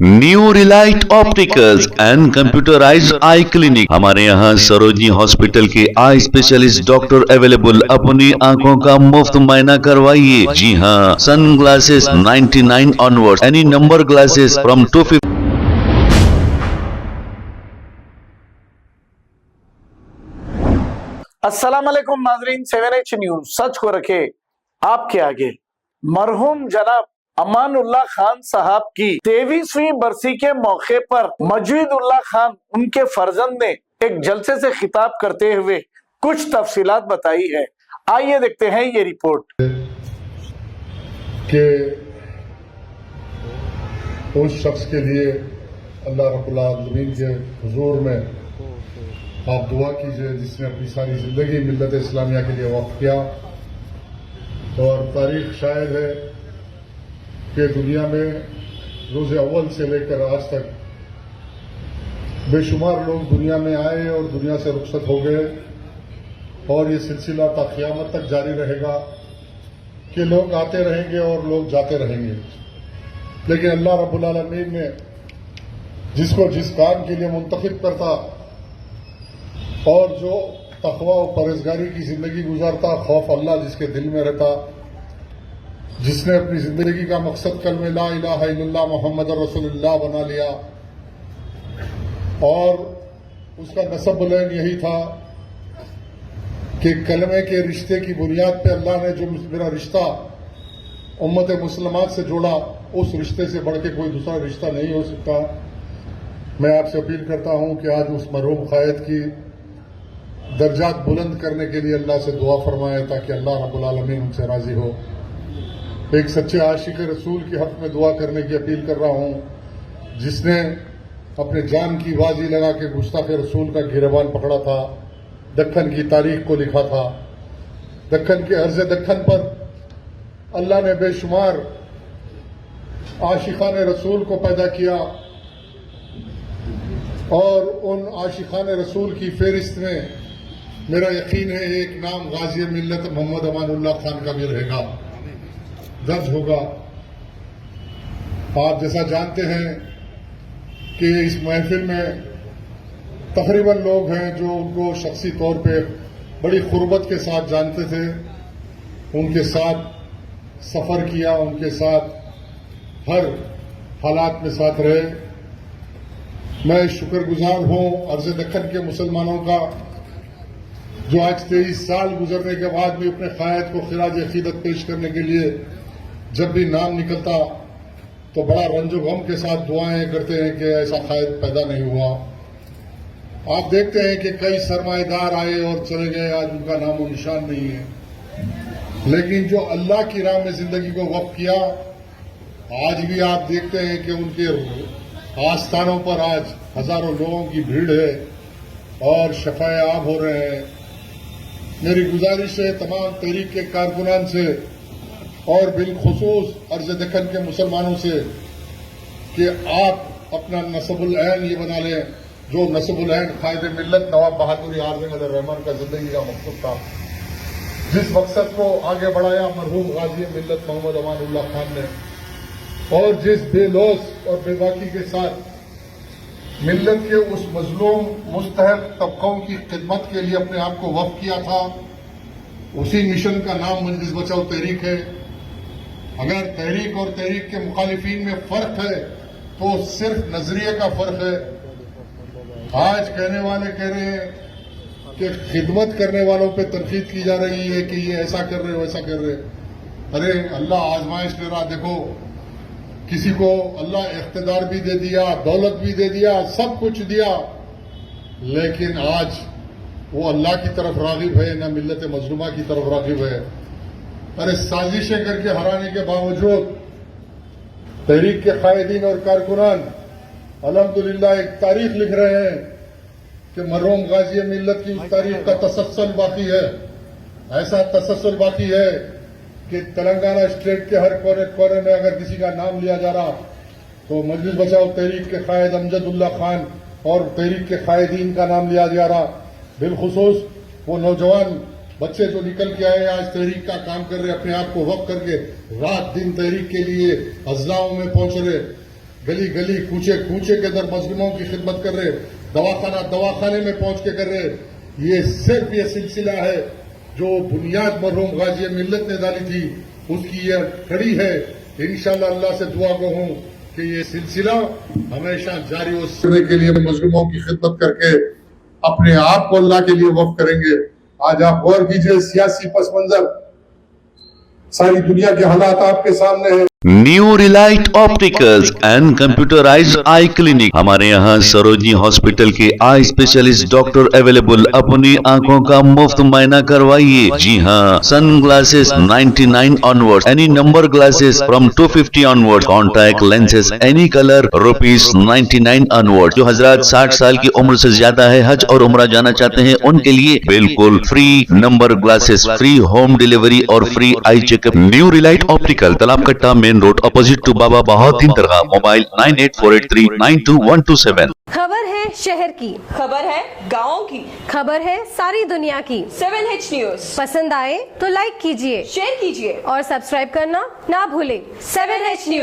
New Relight opticals and computerised I clinic. हमारे यहाँ Sarojini hospital के आई स्पेशलिस्ट डॉक्टर अवेलेबल। अपनी आंखों का मुफ्त मुआयना करवाइए। जी हाँ, sun glasses 99 onward, any number glasses from 250। अस्सलाम वालेकुम नाजरीन, 7H न्यूज सच को रखे आपके आगे। मरहूम जनाब अमानुल्लाह खान साहब की 23वीं बरसी के मौके पर मजीदुल्लाह खान उनके फर्जंद ने एक जलसे से खिताब करते हुए कुछ तफसीलात बताई है। आइए देखते हैं ये रिपोर्ट। कि उस शख्स के लिए अल्लाह रब्बुल आलमीन के हुजूर में आप दुआ कीजिए जिसने अपनी सारी जिंदगी मिल्लत इस्लामिया के लिए वक्फ किया। और तारीख शायद है कि दुनिया में रोज़े अव्वल से लेकर आज तक बेशुमार लोग दुनिया में आए और दुनिया से रुखसत हो गए, और ये सिलसिला ता क़यामत तक जारी रहेगा कि लोग आते रहेंगे और लोग जाते रहेंगे। लेकिन अल्लाह रब्बुल आलमीन ने जिसको जिस काम के लिए मुंतखब करता और जो तक़वा और परहेज़गारी की जिंदगी गुजारता, खौफ अल्लाह जिसके दिल में रहता, जिसने अपनी जिंदगी का मकसद कलमे ला इलाहा इल्लल्लाह मुहम्मद रसूलुल्लाह बना लिया, और उसका नसब-उल-ऐन यही था कि कलमे के रिश्ते की बुनियाद पे अल्लाह ने जो मेरा रिश्ता उम्मत मुसलमान से जोड़ा, उस रिश्ते से बढ़ के कोई दूसरा रिश्ता नहीं हो सकता। मैं आपसे अपील करता हूं कि आज उस मरहूम क़ायद की दर्जात बुलंद करने के लिए अल्लाह से दुआ फरमाएं ताकि अल्लाह रब्बुल आलमीन उनसे राजी हो। एक सच्चे आशिक रसूल के हक में दुआ करने की अपील कर रहा हूं, जिसने अपने जान की बाजी लगा के गुस्ताख रसूल का गिरबान पकड़ा था, दक्कन की तारीख को लिखा था। दक्कन के अर्ज़ दक्कन पर अल्लाह ने बेशुमार आशिकान रसूल को पैदा किया, और उन आशिकान रसूल की फहरिस्त में मेरा यकीन है एक नाम गाजी मिल्लत मोहम्मद अमानुल्लाह खान का भी रहेगा, दर्ज होगा। आप जैसा जानते हैं कि इस महफिल में तकरीबन लोग हैं जो उनको शख्सी तौर पे बड़ी खुरबत के साथ जानते थे, उनके साथ सफ़र किया, उनके साथ हर हालात में साथ रहे। मैं शुक्रगुजार हूं अर्ज़ दक्कन के मुसलमानों का, जो आज 23 साल गुजरने के बाद भी अपने क़ायद को खिराज अक़ीदत पेश करने के लिए जब भी नाम निकलता तो बड़ा रंजो गम के साथ दुआएं करते हैं कि ऐसा क़ायद पैदा नहीं हुआ। आप देखते हैं कि कई सरमाएदार आए और चले गए, आज उनका नामो निशान नहीं है। लेकिन जो अल्लाह की राह में जिंदगी को वक्फ किया, आज भी आप देखते हैं कि उनके आस्थानों पर आज हजारों लोगों की भीड़ है और शफाए आब हो रहे हैं। मेरी गुजारिश है तमाम तहरीक के कारकुनान से और बिलखुसूस अर्ज़ दक्कन के मुसलमानों से कि आप अपना नसब-उल-ऐन ये बना लें, जो नसब-उल-ऐन क़ायद मिल्लत नवाब बहादुर आज़म रहमान का जिंदगी का मकसद था, जिस मकसद को आगे बढ़ाया मरहूम गाजी मिल्लत मोहम्मद अमानुल्लाह खान ने, और जिस बेलौस और बेबाकी के साथ मिल्लत के उस मजलूम मुस्तहक तबकों की खिदमत के लिए अपने आप को वक्फ किया था, उसी मिशन का नाम मजलिस बचाओ तहरीक है। अगर तहरीक और तहरीक के मुखालिफिन में फर्क है तो सिर्फ नजरिए का फर्क है। आज कहने वाले कह रहे हैं कि खिदमत करने वालों पे तनकीद की जा रही है कि ये ऐसा कर रहे हो, ऐसा कर रहे। अरे अल्लाह आजमाइश ले रहा, देखो किसी को अल्लाह इख्तिदार भी दे दिया, दौलत भी दे दिया, सब कुछ दिया, लेकिन आज वो अल्लाह की तरफ राग़िब है ना मिल्लत मजलूमा की तरफ राग़िब है। अरे साजिशें करके हराने के बावजूद तहरीक के कायदीन और कारकुनान अल्हम्दुलिल्लाह एक तारीख लिख रहे हैं कि मरहूम गाजी मिल्लत की उस तारीख का तसलसल बाकी है। ऐसा तसलसल बाकी है कि तेलंगाना स्टेट के हर कोने कोने में अगर किसी का नाम लिया जा रहा तो मजलिस बचाओ तहरीक के कायद अमजदुल्लाह खान और तहरीक के कायदीन का नाम लिया जा रहा। बिलखुसूस वो नौजवान बच्चे जो निकल के आए आज तहरीक का काम कर रहे, अपने आप को वक्त करके रात दिन तहरीक के लिए अजलाओं में पहुंच रहे, गली गली कूचे कूचे के अंदर मजलूमों की खिदमत कर रहे, दवाखाने में पहुंच के कर रहे। ये सिर्फ ये सिलसिला है जो बुनियाद मरहूम गाजी मिल्लत ने डाली थी, उसकी ये कड़ी है। इंशाअल्लाह अल्लाह से दुआ को हूं कि ये सिलसिला हमेशा जारी हो सके के लिए मजलूमों की खिदमत करके अपने आप को अल्लाह के लिए वक्फ करेंगे। आज आप गौर कीजिए, सियासी पस मंजर, सारी दुनिया के हालात आपके सामने है। New Relight opticals and computerised I clinic, हमारे यहाँ सरोजनी हॉस्पिटल के आई स्पेशलिस्ट डॉक्टर अवेलेबल। अपनी आंखों का मुफ्त मुआयना करवाइए। जी हाँ, sun glasses 99 onward, any number glasses from 250 onward, contact lenses any colour ₹99 onward. जो हजरात 60 साल की उम्र से ज्यादा है, हज और उम्रा जाना चाहते हैं, उनके लिए बिल्कुल free number glasses, free home delivery और free eye checkup. New relight optical, Talab Katta, main road, opposite to Baba Bahauddin Dargah. Mobile 9848392127। खबर है शहर की, खबर है गाँव की, खबर है सारी दुनिया की। 7H न्यूज पसंद आए तो लाइक कीजिए, शेयर कीजिए और सब्सक्राइब करना ना भूलें। 7H news.